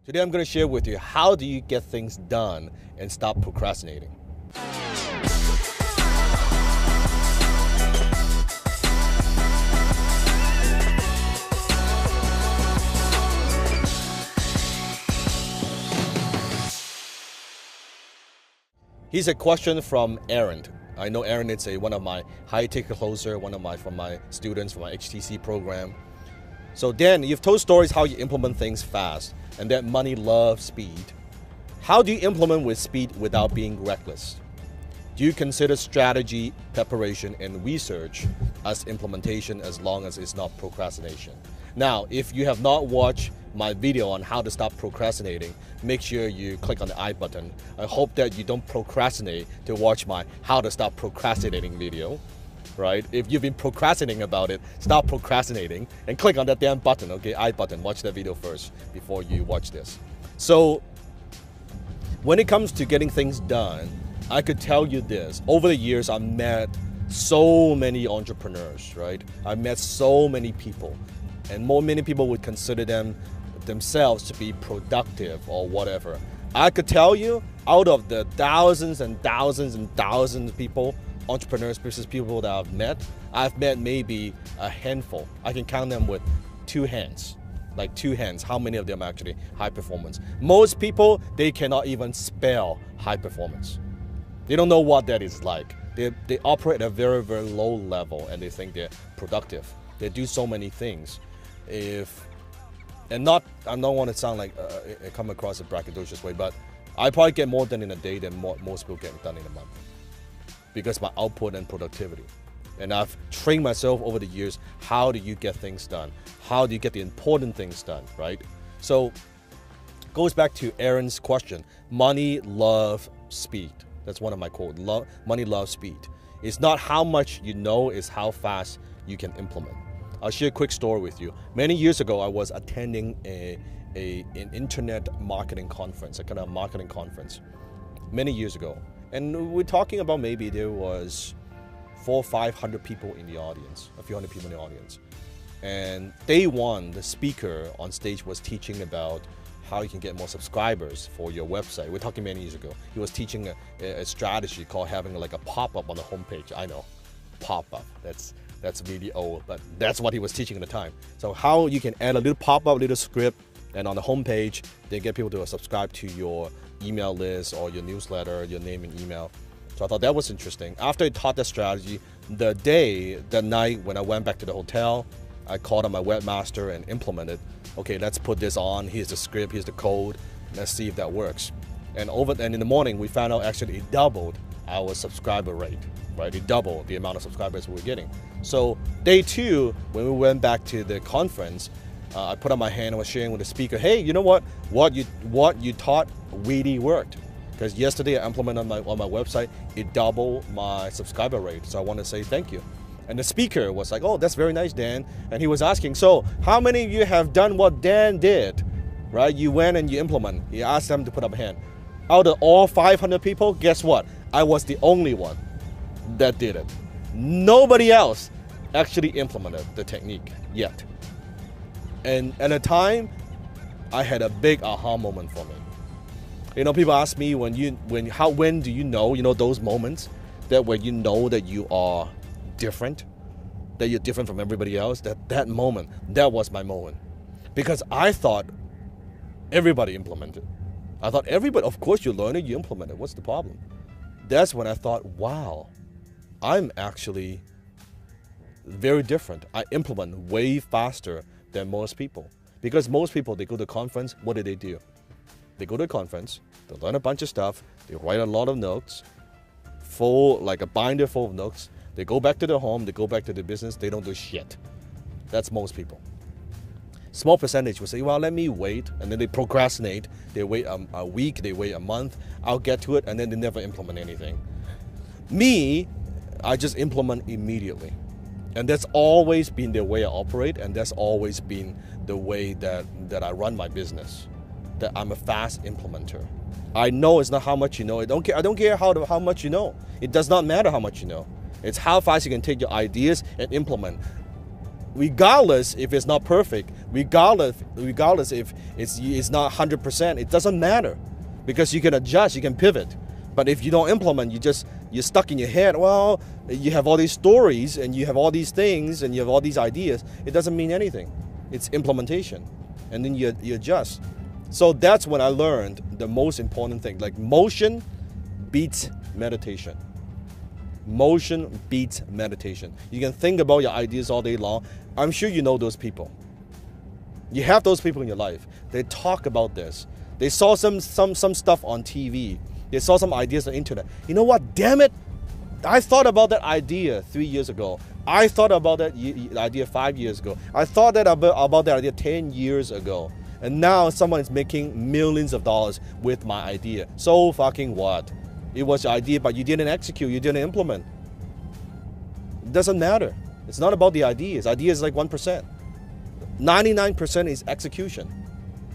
Today I'm going to share with you how do you get things done and stop procrastinating. Here's a question from Aaron. I know Aaron is one of my high-ticket closer, from my students from my HTC program. So Dan, you've told stories how you implement things fast and that money loves speed. How do you implement with speed without being reckless? Do you consider strategy, preparation, and research as implementation as long as it's not procrastination? Now, if you have not watched my video on how to stop procrastinating, make sure you click on the I button. I hope that you don't procrastinate to watch my how to stop procrastinating video, right? If you've been procrastinating about it, stop procrastinating and click on that damn button, okay? I button, watch that video first before you watch this. So when it comes to getting things done, I could tell you this. Over the years, I've met so many entrepreneurs, right? I've met so many people, and many people would consider themselves to be productive or whatever. I could tell you, out of the thousands and thousands and thousands of people, entrepreneurs, business people that I've met maybe a handful. I can count them with two hands, like two hands, how many of them are actually high performance. Most people, they cannot even spell high performance. They don't know what that is like. They operate at a very, very low level and they think they're productive. They do so many things. I don't want to sound like come across a braggadocious way, but I probably get more done in a day than most people get done in a month because my output and productivity. And I've trained myself over the years, how do you get things done? How do you get the important things done, right? So goes back to Aaron's question, money, love, speed. That's one of my quotes, money, love, speed. It's not how much you know, it's how fast you can implement. I'll share a quick story with you. Many years ago, I was attending an internet marketing conference, a kind of marketing conference, many years ago. And we're talking about maybe there was 400 or 500 people in the audience, a few hundred people in the audience. And day one, the speaker on stage was teaching about how you can get more subscribers for your website. We're talking many years ago. He was teaching a strategy called having like a pop-up on the homepage. I know, pop-up, that's really old, but that's what he was teaching at the time. So how you can add a little pop-up, little script, and on the homepage, they get people to subscribe to your email list or your newsletter, your name and email. So I thought that was interesting. After I taught that strategy, the night when I went back to the hotel, I called on my webmaster and implemented, okay, let's put this on, here's the script, here's the code, let's see if that works. And in the morning, we found out actually it doubled our subscriber rate, right? It doubled the amount of subscribers we were getting. So day two, when we went back to the conference, I put up my hand and was sharing with the speaker, hey, you know what you taught really worked. Because yesterday I implemented on my website, it doubled my subscriber rate. So I want to say thank you. And the speaker was like, oh, that's very nice, Dan. And he was asking, so how many of you have done what Dan did, right? You went and you implement. He asked them to put up a hand. Out of all 500 people, guess what? I was the only one that did it. Nobody else actually implemented the technique yet. And at the time, I had a big aha moment for me. You know, people ask me when do you know, those moments that when you know that you are different, that you're different from everybody else, that moment, that was my moment. Because I thought everybody implemented. I thought everybody, of course you learn it, you implement it, what's the problem? That's when I thought, wow, I'm actually very different. I implement way faster than most people. Because most people, they go to a conference, what do? They go to a conference, they learn a bunch of stuff, they write a lot of notes, like a binder full of notes. They go back to their home, they go back to their business, they don't do shit. That's most people. Small percentage will say, well, let me wait, and then they procrastinate. They wait a week, they wait a month, I'll get to it, and then they never implement anything. Me, I just implement immediately. And that's always been the way I operate, and that's always been the way that I run my business. That I'm a fast implementer. I know it's not how much you know. I don't care how much you know. It does not matter how much you know. It's how fast you can take your ideas and implement. Regardless if it's not perfect, Regardless if it's not 100%, it doesn't matter, because you can adjust, you can pivot. But if you don't implement, you're stuck in your head. Well, you have all these stories and you have all these things and you have all these ideas. It doesn't mean anything. It's implementation, and then you adjust. So that's when I learned the most important thing. Like, motion beats meditation. Motion beats meditation. You can think about your ideas all day long. I'm sure you know those people. You have those people in your life. They talk about this. They saw some stuff on TV. They saw some ideas on the internet. You know what? Damn it! I thought about that idea 3 years ago. I thought about that idea 5 years ago. I thought about that idea 10 years ago. And now someone is making millions of dollars with my idea. So fucking what? It was your idea, but you didn't execute. You didn't implement. It doesn't matter. It's not about the ideas. Ideas is like 1%. 99% is execution.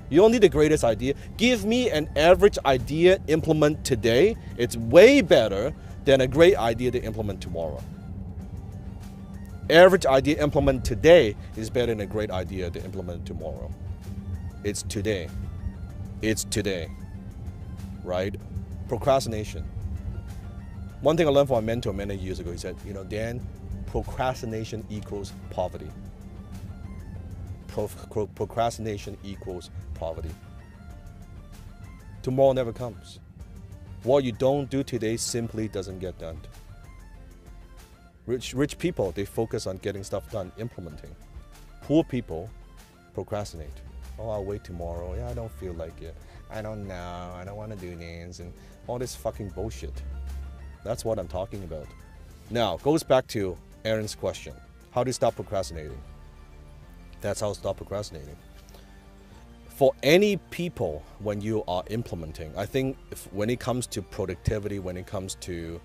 You don't need the greatest idea. Give me an average idea, implement today. It's way better than a great idea to implement tomorrow. Average idea implement today is better than a great idea to implement tomorrow. It's today. It's today. Right? Procrastination. One thing I learned from my mentor many years ago, he said, you know, Dan, procrastination equals poverty. Procrastination equals poverty. Tomorrow never comes. What you don't do today simply doesn't get done. Rich people, they focus on getting stuff done, implementing. Poor people procrastinate. Oh, I'll wait tomorrow. Yeah, I don't feel like it. I don't know. I don't want to do this and all this fucking bullshit. That's what I'm talking about. Now, goes back to Aaron's question. How do you stop procrastinating? That's how to stop procrastinating. For any people, when you are implementing, I think when it comes to productivity, when it comes to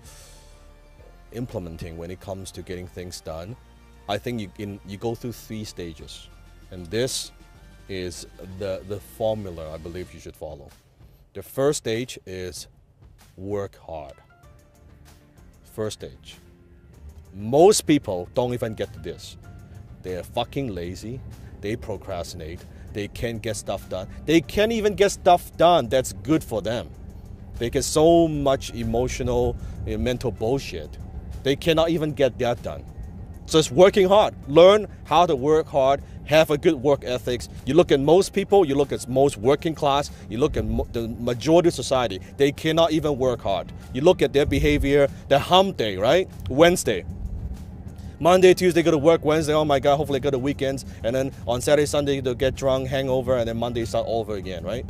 implementing, when it comes to getting things done, I think you go through 3 stages. And this is the formula I believe you should follow. The first stage is work hard. First stage. Most people don't even get to this. They are fucking lazy. They procrastinate. They can't get stuff done. They can't even get stuff done that's good for them. They get so much emotional and mental bullshit. They cannot even get that done. So it's working hard. Learn how to work hard. Have a good work ethics. You look at most people, you look at most working class, you look at the majority of society, they cannot even work hard. You look at their behavior, the hump day, right? Wednesday. Monday, Tuesday, go to work. Wednesday, oh my God, hopefully go to weekends. And then on Saturday, Sunday, they'll get drunk, hangover, and then Monday start over again, right?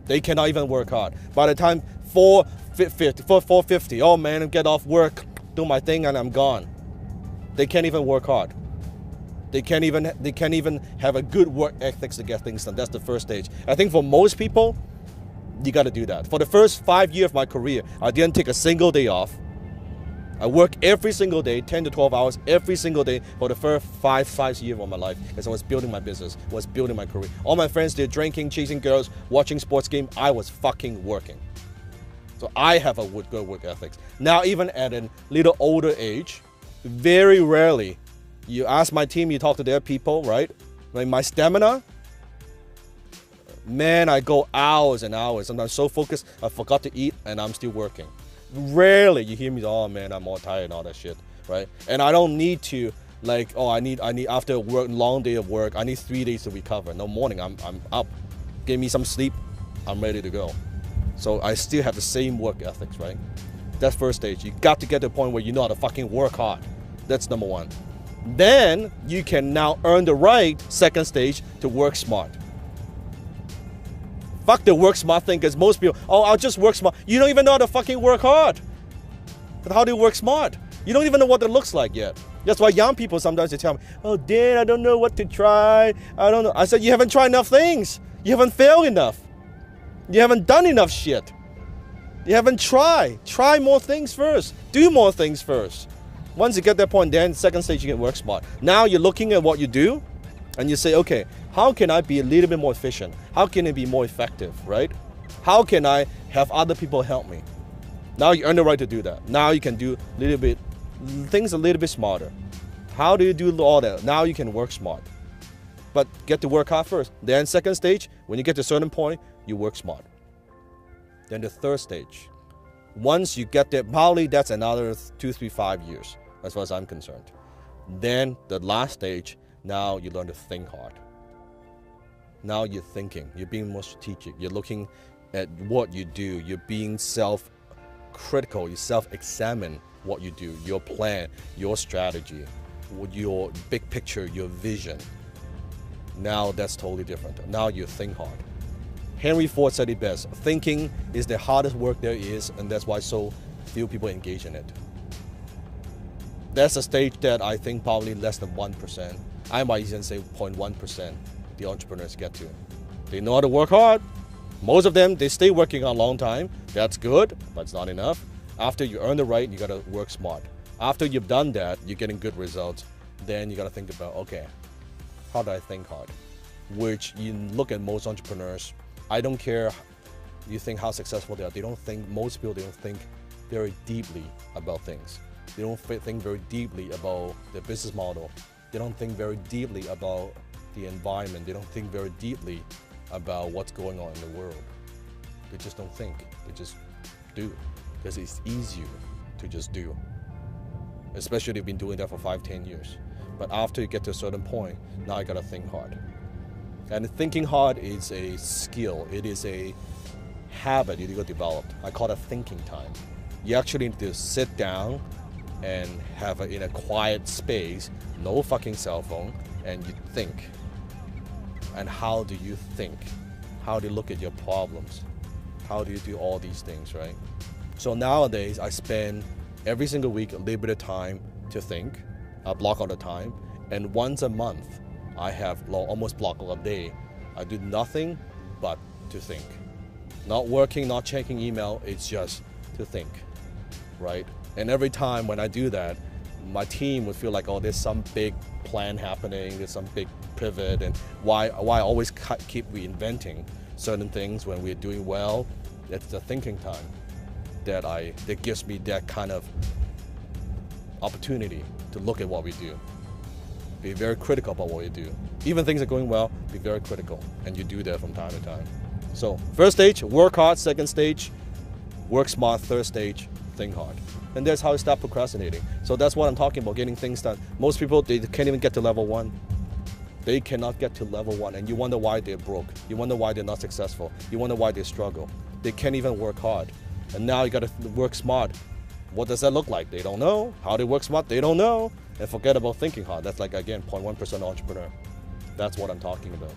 They cannot even work hard. By the time 4:50, oh man, get off work, do my thing, and I'm gone. They can't even work hard. They can't even have a good work ethics to get things done. That's the first stage. I think for most people, you got to do that. For the first 5 years of my career, I didn't take a single day off. I work every single day, 10 to 12 hours every single day for the first five years of my life, because I was building my business, was building my career. All my friends, they're drinking, chasing girls, watching sports games. I was fucking working. So I have a good work ethics. Now, even at a little older age, very rarely, you ask my team, you talk to their people, right? Like my stamina, man, I go hours and hours. Sometimes so focused, I forgot to eat and I'm still working. Rarely you hear me, oh man, I'm all tired and all that shit, right? And I don't need to, like, oh, I need after a long day of work, I need 3 days to recover. No, morning, I'm up. Give me some sleep, I'm ready to go. So I still have the same work ethics, right? That's first stage. You got to get to the point where you know how to fucking work hard. That's number one. Then you can now earn the right, second stage, to work smart. Fuck the work smart thing, because most people, oh, I'll just work smart. You don't even know how to fucking work hard. But how do you work smart? You don't even know what it looks like yet. That's why young people sometimes they tell me, oh, Dan, I don't know what to try. I don't know. I said, you haven't tried enough things. You haven't failed enough. You haven't done enough shit. You haven't tried. Try more things first. Do more things first. Once you get that point, then second stage, you can work smart. Now you're looking at what you do, and you say, okay, how can I be a little bit more efficient? How can it be more effective, right? How can I have other people help me? Now you earn the right to do that. Now you can do things a little bit smarter. How do you do all that? Now you can work smart. but get to work hard first. Then second stage, when you get to a certain point, you work smart. Then the third stage, once you get there, probably that's another 2, 3, 5 years, as far as I'm concerned. Then the last stage, now you learn to think hard. Now you're thinking, you're being more strategic, you're looking at what you do, you're being self-critical, you self-examine what you do, your plan, your strategy, your big picture, your vision. Now that's totally different. Now you think hard. Henry Ford said it best, thinking is the hardest work there is, and that's why so few people engage in it. That's a stage that I think probably less than 1%. I might even say 0.1% the entrepreneurs get to. They know how to work hard. Most of them, they stay working a long time. That's good, but it's not enough. After you earn the right, you gotta work smart. After you've done that, you're getting good results. Then you gotta think about, okay, how do I think hard? Which you look at most entrepreneurs, I don't care you think how successful they are. Most people, they don't think very deeply about things. They don't think very deeply about their business model. They don't think very deeply about the environment. They don't think very deeply about what's going on in the world. They just don't think. They just do. Because it's easier to just do. Especially if you've been doing that for 5, 10 years. But after you get to a certain point, now you gotta think hard. And thinking hard is a skill. It is a habit you need to develop. I call it thinking time. You actually need to sit down and have in a quiet space, no fucking cell phone, and you think. And how do you think? How do you look at your problems? How do you do all these things, right? So nowadays, I spend every single week a little bit of time to think. I block out the time. And once a month, I have almost block a day. I do nothing but to think. Not working, not checking email, it's just to think, right? And every time when I do that, my team would feel like, oh, there's some big plan happening, there's some big pivot, and why always keep reinventing certain things when we're doing well. It's the thinking time that gives me that kind of opportunity to look at what we do. Be very critical about what you do. Even things are going well, be very critical, and you do that from time to time. So first stage, work hard. Second stage, work smart. Third stage, think hard. And that's how you stop procrastinating. So that's what I'm talking about, getting things done. Most people, they can't even get to level 1. They cannot get to level 1, and you wonder why they're broke. You wonder why they're not successful. You wonder why they struggle. They can't even work hard. And now you gotta work smart. What does that look like? They don't know. How they work smart? They don't know. And forget about thinking hard. That's like, again, 0.1% entrepreneur. That's what I'm talking about.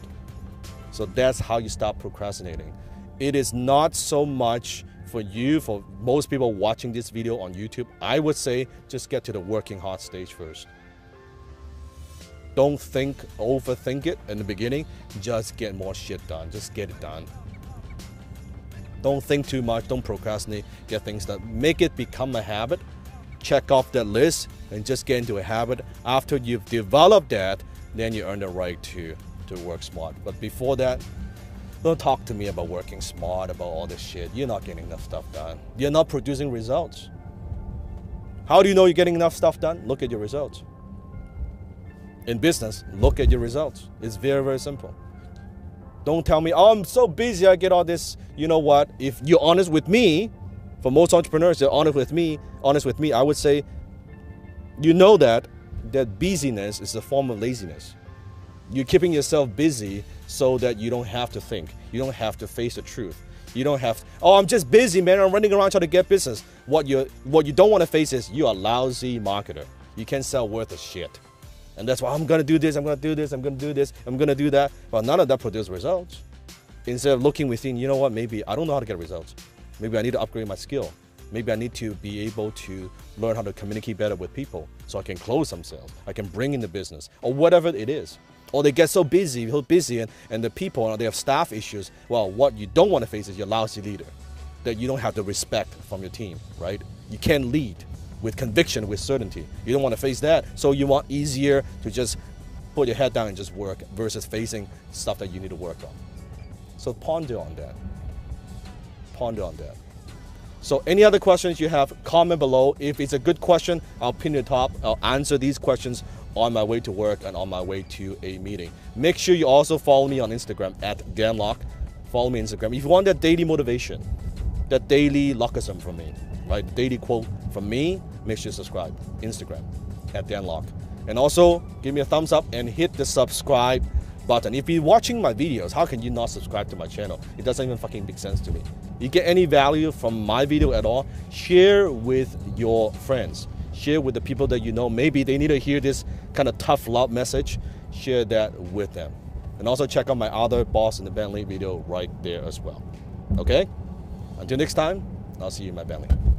So that's how you stop procrastinating. It is not so much for you, for most people watching this video on YouTube. I would say just get to the working hard stage first. Don't overthink it in the beginning. Just get more shit done. Just get it done. Don't think too much. Don't procrastinate. Get things done. Make it become a habit. Check off that list and just get into a habit. After you've developed that, then you earn the right to work smart. But before that, don't talk to me about working smart, about all this shit. You're not getting enough stuff done. You're not producing results. How do you know you're getting enough stuff done? Look at your results. In business, look at your results. It's very, very simple. Don't tell me, oh, I'm so busy, I get all this. You know what? If you're honest with me, for most entrepreneurs, they're honest with me, I would say, you know that busyness is a form of laziness. You're keeping yourself busy so that you don't have to think. You don't have to face the truth. You don't have to, oh, I'm just busy, man. I'm running around trying to get business. What you don't want to face is you're a lousy marketer. You can't sell worth of shit. And that's why I'm going to do this, I'm going to do this, I'm going to do this, I'm going to do that. But none of that produces results. Instead of looking within, you know what, maybe I don't know how to get results. Maybe I need to upgrade my skill. Maybe I need to be able to learn how to communicate better with people so I can close some sales. I can bring in the business or whatever it is. Or they get so busy and the people, they have staff issues. Well, what you don't want to face is your lousy leader. That you don't have the respect from your team, right? You can't lead with conviction, with certainty. You don't want to face that. So you want easier to just put your head down and just work versus facing stuff that you need to work on. So ponder on that. Ponder on that. So any other questions you have, comment below. If it's a good question, I'll pin it top. I'll answer these questions on my way to work and on my way to a meeting. Make sure you also follow me on Instagram at Dan Lok. Follow me on Instagram. If you want that daily motivation, that daily Lokism from me, right? The daily quote from me, make sure you subscribe. Instagram at Dan Lok. And also give me a thumbs up and hit the subscribe button. If you're watching my videos, how can you not subscribe to my channel? It doesn't even fucking make sense to me. You get any value from my video at all, share with your friends. Share with the people that you know. Maybe they need to hear this kind of tough love message. Share that with them. And also check out my other Boss in the Bentley video right there as well. Okay? Until next time, I'll see you in my Bentley.